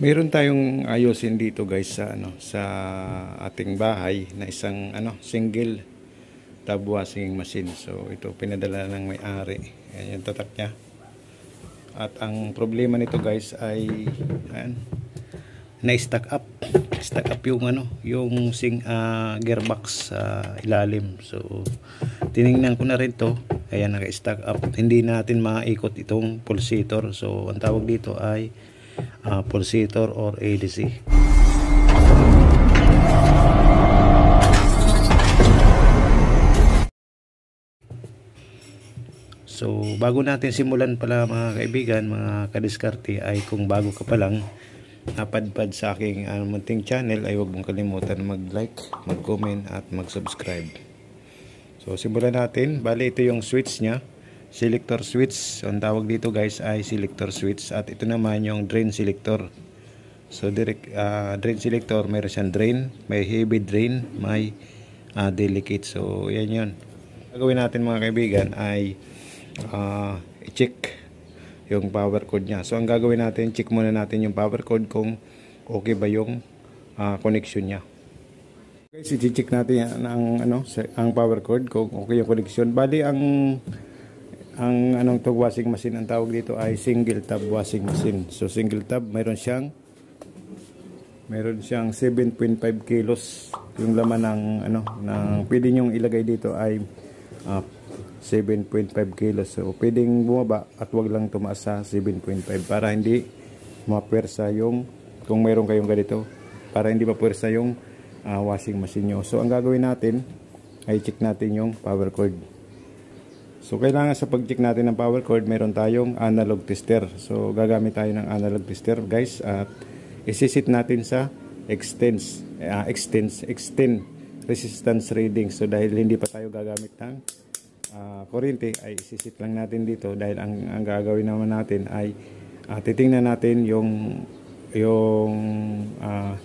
Meron tayong ayusin dito guys sa sa ating bahay na isang single tub washing machine. So ito pinadala ng may-ari. Ayan yung tatak niya. At ang problema nito guys ay na-stack up. Stack up yung yung gearbox sa ilalim. So tiningnan ko na rin to. Ayan, naka-stack up. Hindi natin maikot itong pulsator. So ang tawag dito ay pulsator or ADC. So bago natin simulan pala mga kaibigan, mga kadiskarte, ay kung bago ka pa lang napadpad sa aking munting channel, ay huwag mong kalimutan mag-like, mag-comment at mag-subscribe. So simulan natin. Bali ito yung switch nya, selector switch. Ang tawag dito guys ay selector switch, at ito naman yung drain selector. So direct drain selector, mayroon siyang drain, may heavy drain, may delicate. So yan yun. Gagawin natin mga kaibigan ay i-check yung power cord nya. So ang gagawin natin, check muna natin yung power cord kung okay ba yung connection nya. Guys, i-check natin ang power cord kung okay yung connection. Bali ang tug washing machine, ang tawag dito ay single tub washing machine. So single tub, meron siyang 7.5 kilos yung laman ng pwede nyong ilagay dito ay 7.5 kilos. So pwedeng bumaba at wag lang tumaas sa 7.5 para hindi mapuwersa yung, kung mayroon kayong ganito, para hindi mapuwersa yung washing machine nyo. So ang gagawin natin ay check natin yung power cord. So kailangan sa pag-check natin ng power cord, meron tayong analog tester. So gagamit tayo ng analog tester guys, at isisit natin sa extend resistance reading. So dahil hindi pa tayo gagamit ng kuryente, ay isisit lang natin dito, dahil ang gagawin naman natin ay titingnan natin yung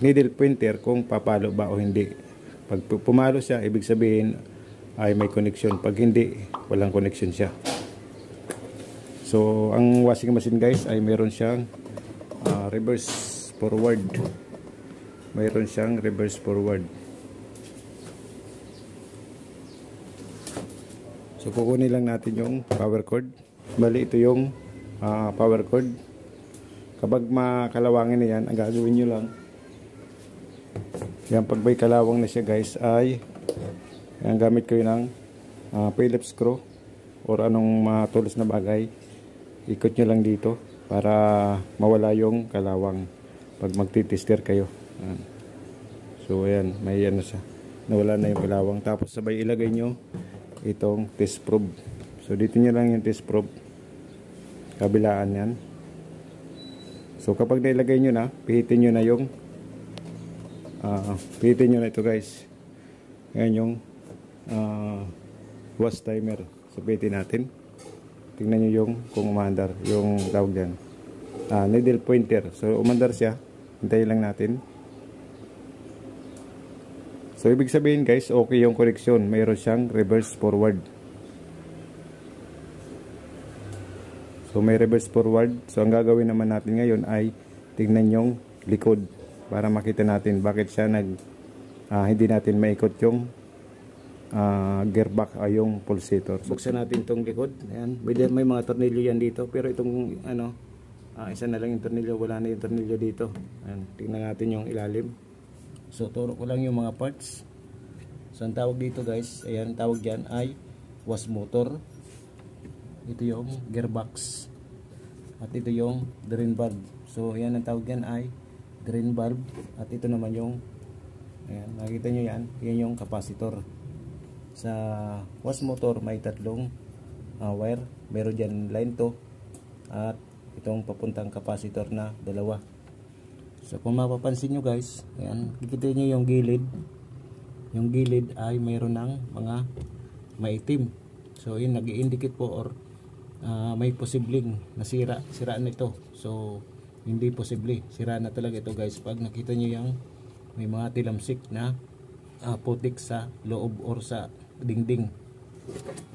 needle pointer kung papalo ba o hindi. Pag pumalo siya, ibig sabihin ay may connection. Pag hindi, walang connection siya. So ang washing machine guys ay meron siyang reverse forward. Mayroon siyang reverse forward. So kukunin lang natin yung power cord. Bali ito yung power cord. Kapag makalawangin na yan, ang gagawin nyo lang, yan, pag may kalawang na siya guys, ay yan, gamit kayo ng Phillips screw or anong matulos na bagay. Ikot nyo lang dito para mawala yung kalawang pag magtitester kayo. So ayan, may siya, nawala na yung kalawang. Tapos sabay ilagay nyo itong test probe. So dito nyo lang yung test probe, kabilaan yan. So kapag nailagay nyo na, pihitin nyo na yung pihitin nyo na ito guys. Ayan yung wash timer. So pihitin natin, tingnan nyo yung kung umandar yung tawag dyan, needle pointer. So umandar siya, hintayin lang natin. So ibig sabihin guys, okay yung correction, mayroon siyang reverse forward. So may reverse forward. So ang gagawin naman natin ngayon ay tingnan yung likod para makita natin bakit siya hindi natin maikot yung gearbox ay yung pulsator. So, buksan natin itong likod. Ayan, may mga tornilyo yan dito, pero itong isa na lang yung tornilyo, wala na yung tornilyo dito. Ayan, tingnan natin yung ilalim. So turo ko lang yung mga parts. So ang tawag dito guys, ayan, tawag dyan ay wash motor. Ito yung gearbox, at ito yung drain valve. So ayan, ang tawag dyan ay drain valve, at ito naman yung, ayan, nakita nyo yan, yan yung capacitor. Sa wash motor may tatlong wire, meron dyan line to, at itong papuntang capacitor na dalawa. So kung mapapansin nyo guys, ayan, kikita nyo yung gilid. Yung gilid ay mayroon ng mga maitim. So yun, nag-i-indicate po or may posibleng nasira nito. So hindi posible, sira na talaga ito guys. Pag nakita nyo yung may mga tilamsik na putik sa loob or sa dingding,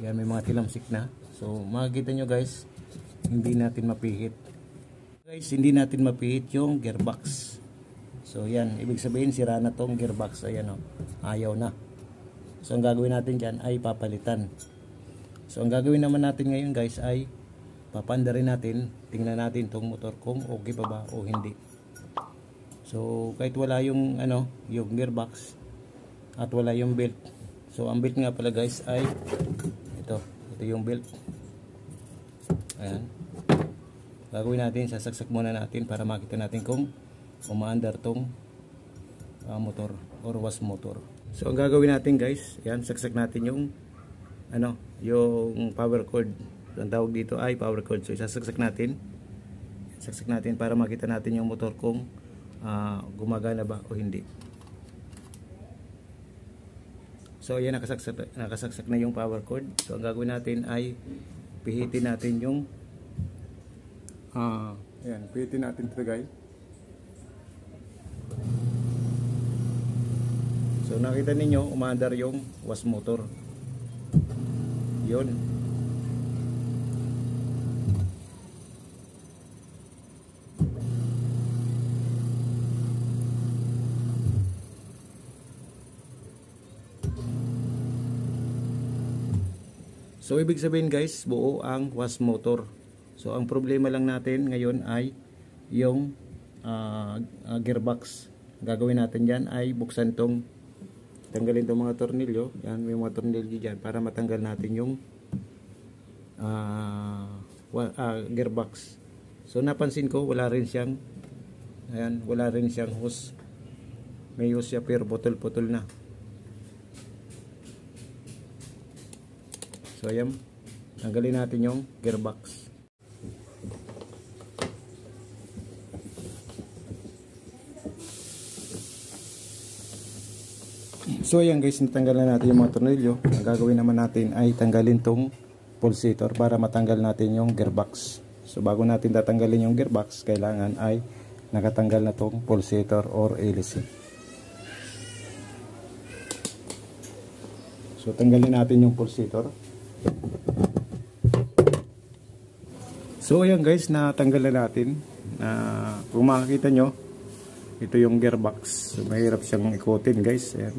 yan, may mga tilamsik na. So makikita nyo guys, hindi natin mapihit. Guys, hindi natin mapihit yung gearbox. So yan, ibig sabihin sira na tong gearbox. Ayan o, ayaw na. So ang gagawin natin dyan ay papalitan. So ang gagawin naman natin ngayon guys ay papanda rin natin, tingnan natin tong motor kung okay pa ba o hindi. So kahit wala yung yung gearbox at wala yung belt. So ang belt nga pala guys ay ito yung belt. Ayan. Gagawin natin, sasaksak muna natin para makita natin kung umaandar tong motor or was motor. So ang gagawin natin guys, yan, saksak natin yung yung power cord. Ang tawag dito ay power cord. So isasaksak natin. Saksak natin para makita natin yung motor kung gumagana ba o hindi. So ayan, nakasaksak na yung power cord. So ang gagawin natin ay pihitin natin yung ayan, pihitin natin ito guys. So nakita ninyo umaandar yung was motor. Yun. So ibig sabihin guys, buo ang was motor. So ang problema lang natin ngayon ay yung gearbox. Gagawin natin dyan ay buksan tong, tanggalin tong mga tornilyo. Yan, may mga tornilyo dyan para matanggal natin yung gearbox. So napansin ko wala rin siyang, ayan, wala rin siyang hose. May hose siya pero putol-putol na. So ayan, tanggalin natin yung gearbox. So ayan guys, natanggal na natin yung mga tornilyo. Ang gagawin naman natin ay tanggalin tong pulsator para matanggal natin yung gearbox. So bago natin tatanggalin yung gearbox, kailangan ay nakatanggal na tong pulsator or hélice. So tanggalin natin yung pulsator. So ayan guys, natanggal na natin. Kung makikita nyo, ito yung gearbox. So mahirap siyang ikutin guys. Ayan.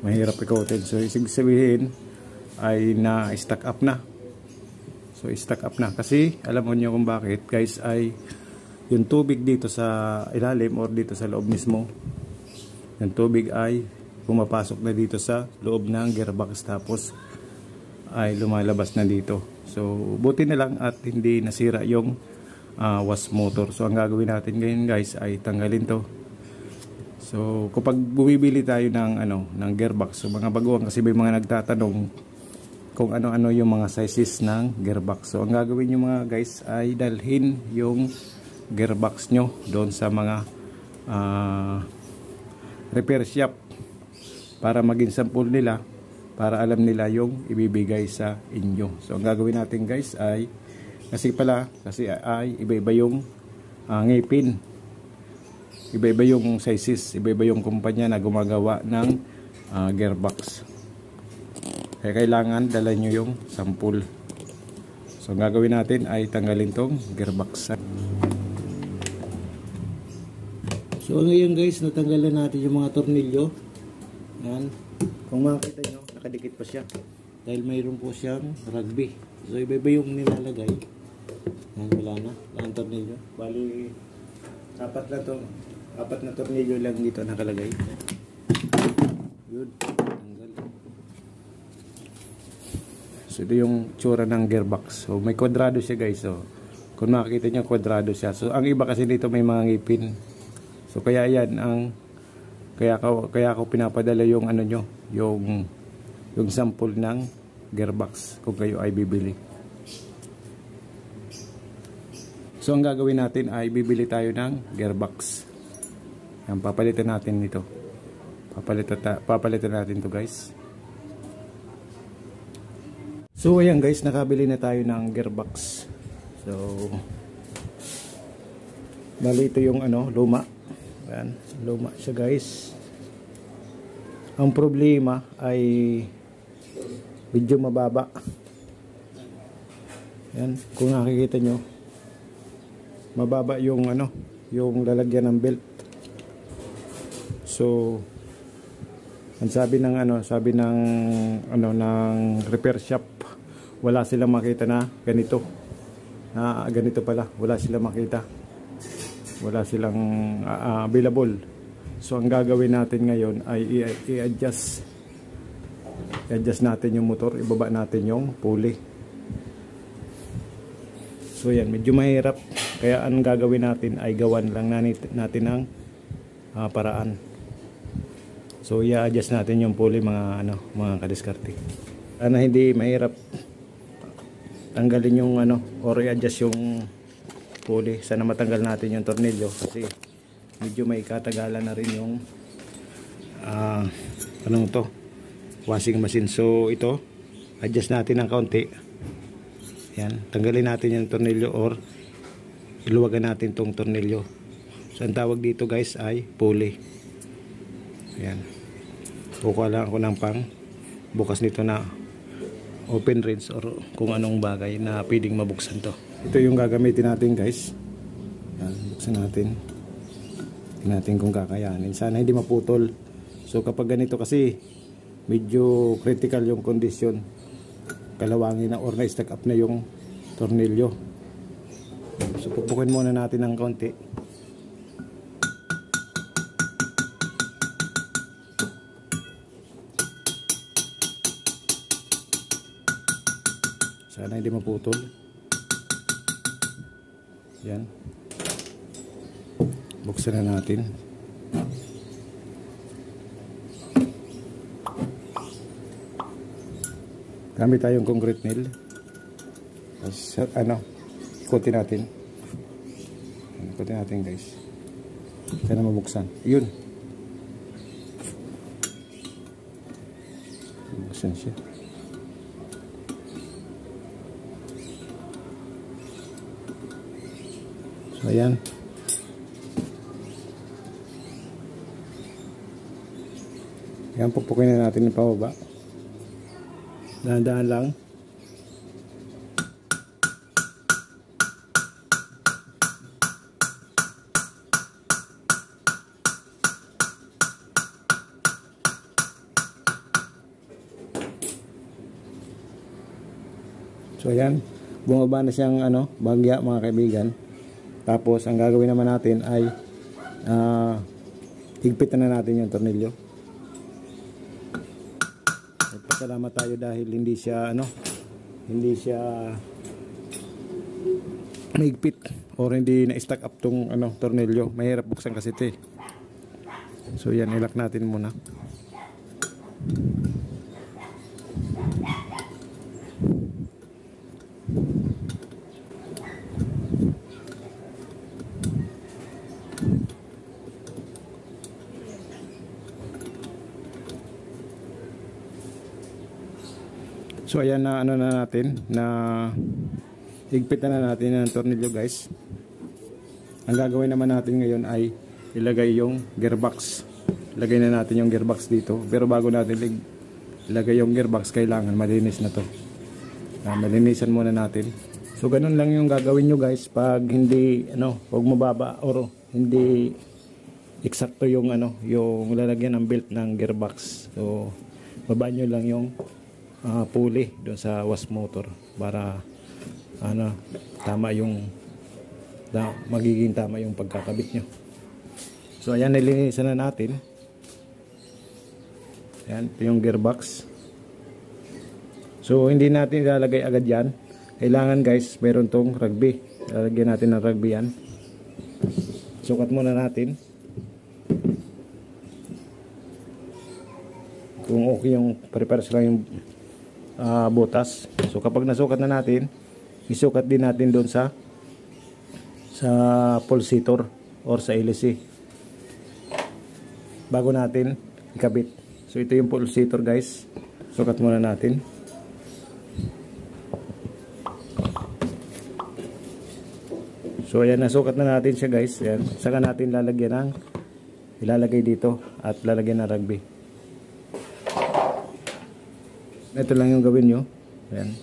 Mahirap ikutin. So isig sabihin ay na-stack up na. So stack up na. Kasi alam mo nyo kung bakit guys, ay yung tubig dito sa ilalim or dito sa loob mismo, yung tubig ay pumapasok na dito sa loob ng gearbox tapos ay lumalabas na dito. So buti na lang at hindi nasira yung was motor. So ang gagawin natin ngayon guys ay tanggalin to. So kapag bumibili tayo ng ng gearbox, so mga baguhan kasi may mga nagtatanong kung ano-ano yung mga sizes ng gearbox. So ang gagawin nyo mga guys ay dalhin yung gearbox nyo doon sa mga repair shop para maging sample nila, para alam nila yung ibibigay sa inyo. So ang gagawin natin guys ay kasi ay iba-iba yung ngipin, iba-iba yung sizes, iba-iba yung kumpanya na gumagawa ng gearbox. Kaya kailangan dala nyo yung sample. So ang gagawin natin ay tanggalin tong gearbox. So ngayon guys, natanggalan natin yung mga tornilyo. Yan. Kung makikita nyo, nakadikit pa siya. Dahil mayroon po siyang rugby. So iba-iba yung nilalagay. Yan, wala na. Ang tornilyo. Bali, apat na tornilyo lang dito nakalagay. Yun. Tanggal. So ito yung tsura ng gearbox. So may kwadrado siya guys. So kung makikita nyo, kwadrado siya. So ang iba kasi dito may mga ngipin. So kaya yan ang kaya ako pinapadala yung yung sample ng gearbox kung kayo ay bibili. So ang gagawin natin ay bibili tayo ng gearbox. Yan, papalitan natin ito. Papalitan natin to guys. So ayan guys, nakabili na tayo ng gearbox. So bali ito yung luma. Ayan, luma siya guys. Ang problema ay medyo mababa. Ayan, kung nakikita nyo, mababa yung ano, yung lalagyan ng belt. So ang sabi ng repair shop, wala silang makita na ganito. Ganito pala, wala silang makita. Wala silang available. So ang gagawin natin ngayon ay i-adjust natin yung motor, ibaba natin yung pulley. So yan, medyo mahirap, kaya ang gagawin natin ay gawan lang natin ng paraan. So i-adjust natin yung pulley mga kadiskarte. Sana hindi mahirap tanggalin yung or i-adjust yung pulley. Sana matanggal natin yung tornilyo kasi medyo may katagalan na rin yung washing machine. So ito, adjust natin ng kaunti. Yan, tanggalin natin yung tornilyo or iluwagan natin tong tornilyo. So ang tawag dito guys ay pulley. Yan. Kukuha lang ako ng pang bukas nito na open wrench or kung anong bagay na pwedeng mabuksan to. Ito yung gagamitin natin guys. Yan, buksan natin. Tingnan natin kung kakayanin. Sana hindi maputol. So kapag ganito kasi medyo critical yung condition. Kalawangin na or na-stack up na yung tornilyo. So pupukin muna natin ng konti. Sana hindi maputol. Yan. Buksan na natin. Gamit tayong concrete nail. Ikutin natin. Ikutin natin guys. Sana mabuksan. Yun. Buksan siya. So ayan. Ayan, pupukin na natin yung pababa. Dahan-dahan lang. So ayan, bumaba na siyang bagya mga kaibigan. Tapos ang gagawin naman natin ay higpitan na natin yung tornilyo. Salamat tayo dahil hindi siya mahigpit or hindi na-stack up tong tornilyo. Mahirap buksan kasi ito eh. So yan, ilak natin muna. So ayan na higpitan na natin ang tornilyo guys. Ang gagawin naman natin ngayon ay ilagay yung gearbox. Ilagay na natin yung gearbox dito. Pero bago natin ilagay yung gearbox, kailangan malinis na to. Malinisan muna natin. So ganun lang yung gagawin nyo guys pag hindi huwag mababa or hindi eksakto yung yung lalagyan ng belt ng gearbox. So babaan nyo lang yung pulley doon sa wash motor para magiging tama yung pagkakabit nyo. So ayan, nilinisan na natin. Ayan, yung gearbox. So hindi natin ilalagay agad yan. Kailangan guys, meron tong rugby. Lalagyan natin ng rugby yan. Sukat muna natin kung okay yung pare-pares lang yung butas. So kapag nasukat na natin, isukat din natin doon sa pulsator or sa LC bago natin ikabit. So ito yung pulsator guys. Sukat muna natin. So ayan, nasukat na natin siya guys. Ayan. Saka natin ilalagay dito at lalagyan ng rugby. Ito lang yung gawin nyo. Ayan.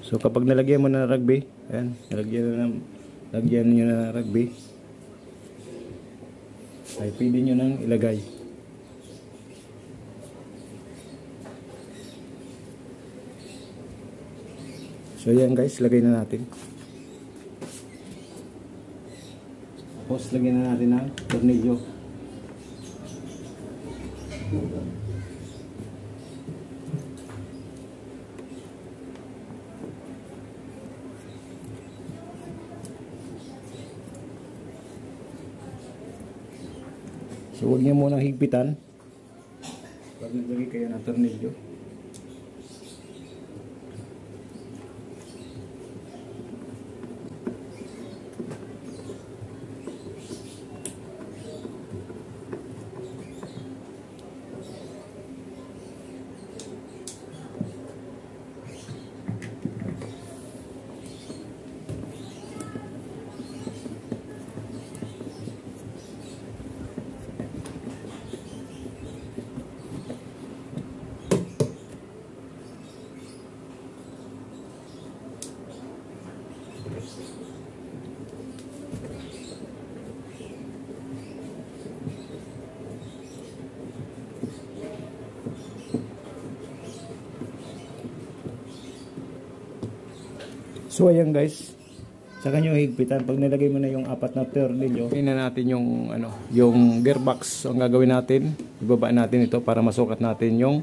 So kapag nalagyan mo na ng rugby, ayan, lagyan nyo na ng rugby, ay pwede nyo nang ilagay. So yan guys, lagay na natin. Tapos lagyan na natin ng tornilyo. So huwag niyo munang higpitan pag naglagay kayo ng tornilyo. So ayan guys, saka nyo higpitan pag nilagay mo na yung apat na tornilyo. Tingnan natin yung yung gearbox. So ang gagawin natin, ibaba natin ito para masukat natin yung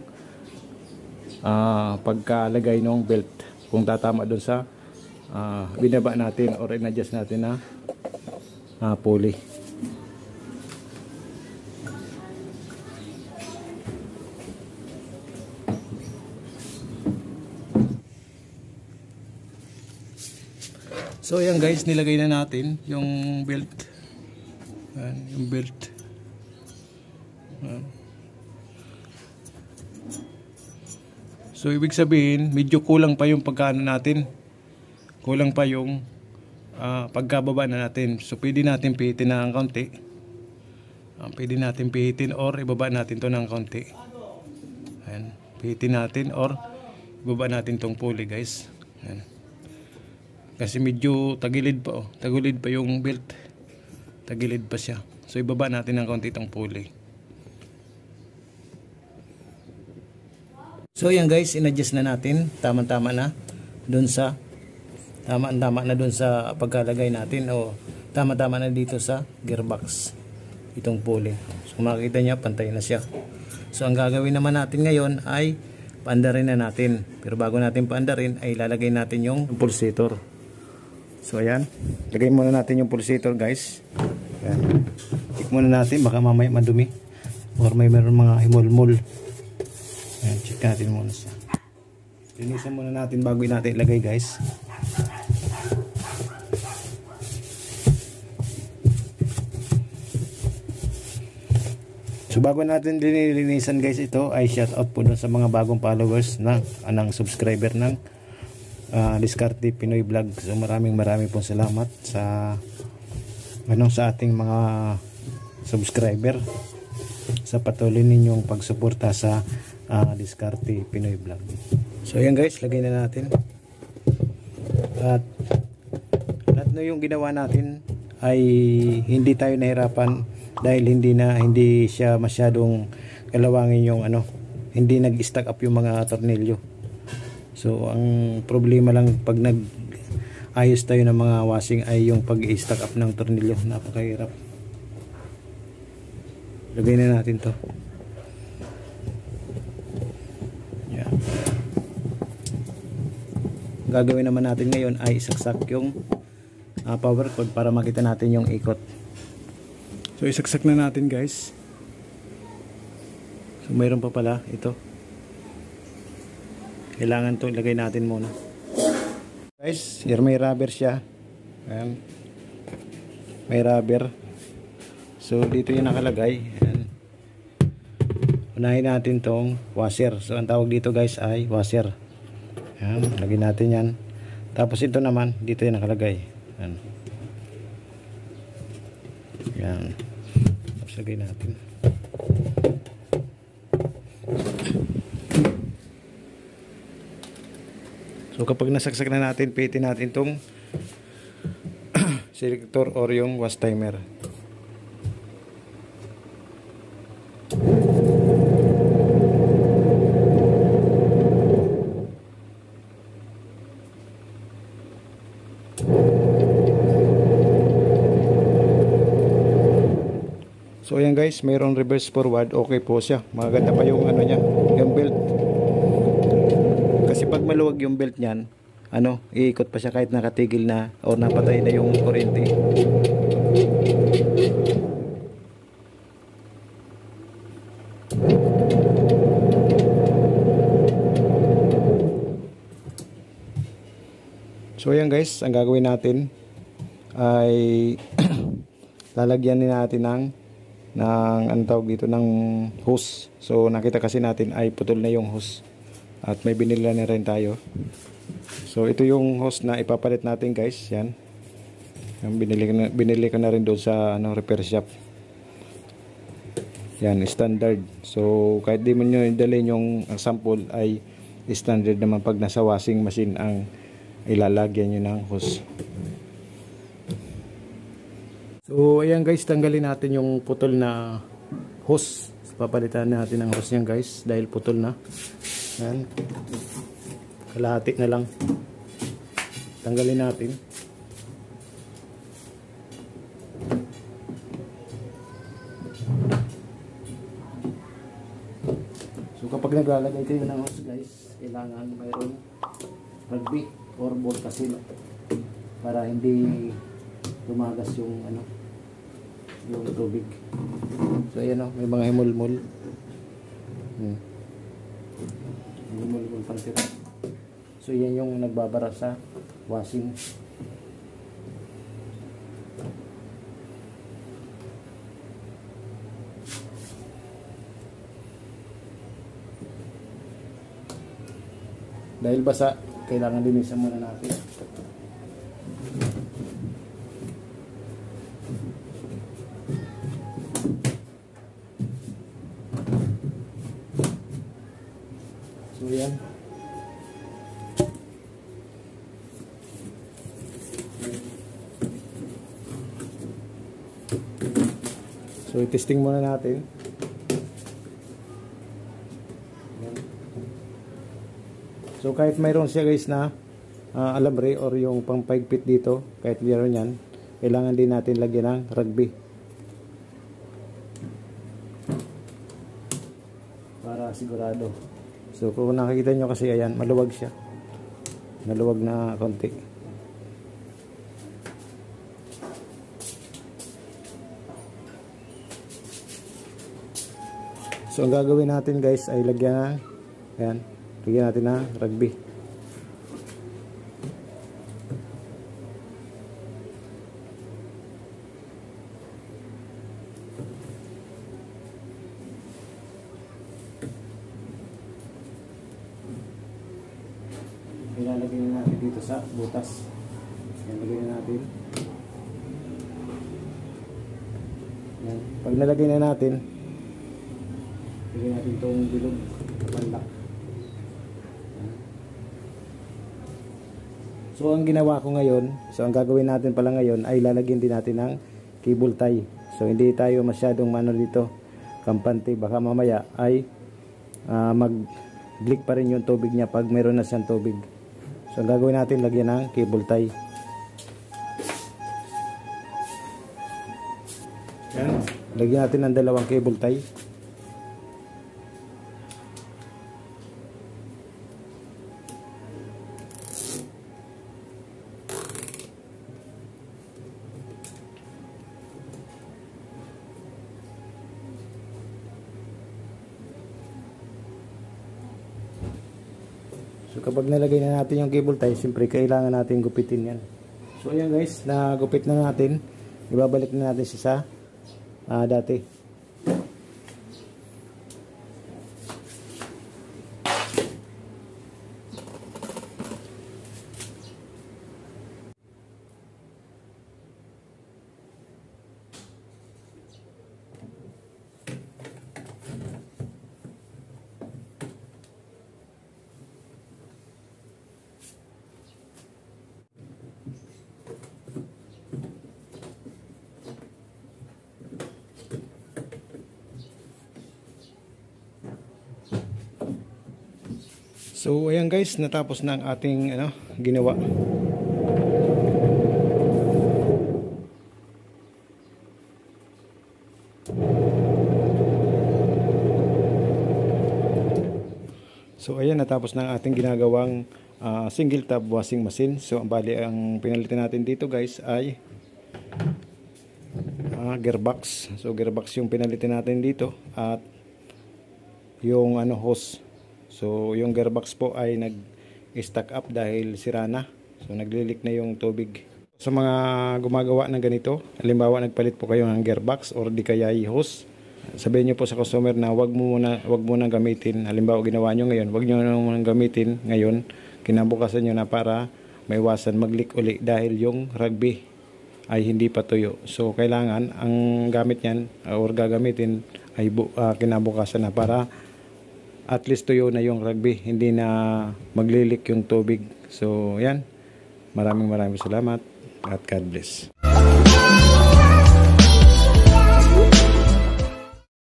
pagkalagay ng belt. Kung tatama doon sa binaba natin or in-adjust natin na pulley. So ayan guys, nilagay na natin yung belt. Ayan, yung belt. Ayan. So ibig sabihin, medyo kulang pa yung pagkano natin. Kulang pa yung pagkababa na natin. So pwede natin pihitin na ng kaunti. Pwede natin pihitin or ibaba natin to ng kaunti. Ayan, pihitin natin or ibaba natin tong pulley guys. Ayan. Kasi medyo tagilid pa tagilid pa yung belt. Tagilid pa siya. So ibaba natin ng kaunti itong pulley. So yan guys, in-adjust na natin. Tama-tama na dun sa pagkalagay natin o tama-tama na dito sa gearbox itong pulley. So kung makikita niya, pantay na siya. So ang gagawin naman natin ngayon ay paandarin na natin. Pero bago natin paandarin ay lalagay natin yung pulsator. So ayan, lagay muna natin yung pulsator guys. Ayan. Check muna natin, baka mamaya madumi or meron mga himulmul. Ayan, check natin muna siya. Linisan muna natin bago natin ilagay guys. So bago natin linisan guys, ito ay shout out po dun sa mga bagong followers ng subscriber ng Diskarte Pinoy Vlog. So maraming pong salamat sa ating mga subscriber sa patuloy ninyong pagsuporta sa Diskarte Pinoy Vlog. So ayan guys, lagay na natin. At lahat na yung ginawa natin ay hindi tayo nahirapan dahil hindi siya masyadong kalawangin yung hindi nag-stack up yung mga tornilyo. So ang problema lang pag nag-ayos tayo ng mga washing ay yung pag-i-stack up ng tornilyo. Napakahirap. Lagay na natin to. Yan. Gagawin naman natin ngayon ay isaksak yung power cord para makita natin yung ikot. So isaksak na natin guys. So mayroon pa pala ito. Kailangan to ilagay natin muna. Guys, here may rubber siya. Ayan. May rubber. So dito yung nakalagay. Ayan. Unahin natin tong washer. So ang tawag dito guys ay washer. Ayan, lagay natin yan. Tapos ito naman, dito yung nakalagay. Ayan. Ayan. Tapos lagay natin. So So kapag nasaksak na natin, pihitin natin tong selector or yung wash timer. So ayan guys, mayroong reverse forward, okay po siya. Maganda pa yung ano niya, yung belt. Kasi pag maluwag yung belt niyan, iikot pa siya kahit nakatigil na o napatay na yung kuryente. So ayan guys, ang gagawin natin ay lalagyan din natin ng ang tawag dito ng hose. So nakita kasi natin ay putol na yung hose at may binili na rin tayo. So ito yung hose na ipapalit natin guys, yan. Yung binili ko na rin doon sa repair shop. Yan, standard. So kahit di mo nyo dalhin yung sample ay standard naman pag nasa washing machine ang ilalagyan nyo ng hose. So ayan guys, tanggalin natin yung putol na hose. Papalitan natin ang hose niyan guys dahil putol na. Ayan. Kalahati na lang. Tanggalin natin. So kapag naglalagay kayo ng hose guys, kailangan mayroon rugby or ball kasi para hindi tumagas yung yung tubig. So ayan may mga himulmul. Himulmul pang tira. So yan yung nagbabara sa washing. Dahil basa, kailangan linisan muna natin. So yan. So i-testing muna natin. Yan. So kahit mayroon siya guys na alambre or yung pangpaigpit dito, kahit mayroon yan, kailangan din natin lagyan ng rugby para sigurado. So kung nakikita nyo kasi ayan, maluwag siya. Maluwag na konti. So ang gagawin natin guys ay lagyan natin ng rugby. Ilalagay na natin dito sa butas. Ilalagay na natin. Yan. Pag nalagay na natin, lagay natin itong bilog panlak. So ang ginawa ko ngayon, so ang gagawin natin pala ngayon ay lalagyan din natin ng cable tie. So hindi tayo masyadong dito kampante, baka mamaya ay mag-leak pa rin yung tubig niya pag meron na siyang tubig. So ang gagawin natin, lagyan ng cable tie. Yan. Lagyan natin ng dalawang cable tie. So kapag nalagay na natin yung cable tie, siyempre kailangan natin gupitin yan. So ayan guys, nagupit na natin. Ibabalik na natin siya sa dati. So ayan guys, natapos na ang ating ginawa. So ayan, natapos na ang ating ginagawang single tub washing machine. So ang bali ang pinalitan natin dito guys ay gearbox. So gearbox yung pinalitan natin dito at yung hose. So yung gearbox po ay nag-stack up dahil sira na. So naglilik na yung tubig. Sa mga gumagawa ng ganito, halimbawa nagpalit po kayo ng gearbox or di kaya hose, sabihin niyo po sa customer na wag mo na gamitin. Halimbawa ginawa niyo ngayon, wag niyo na muna gamitin ngayon. Kinabukasan niyo na para maiwasan mag-leak uli dahil yung rugby ay hindi pa tuyo. So kailangan ang gamit niyan or gagamitin ay kinabukasan na para at least tuyo na yung rugby, hindi na maglilik yung tubig. So yan, maraming salamat at God bless.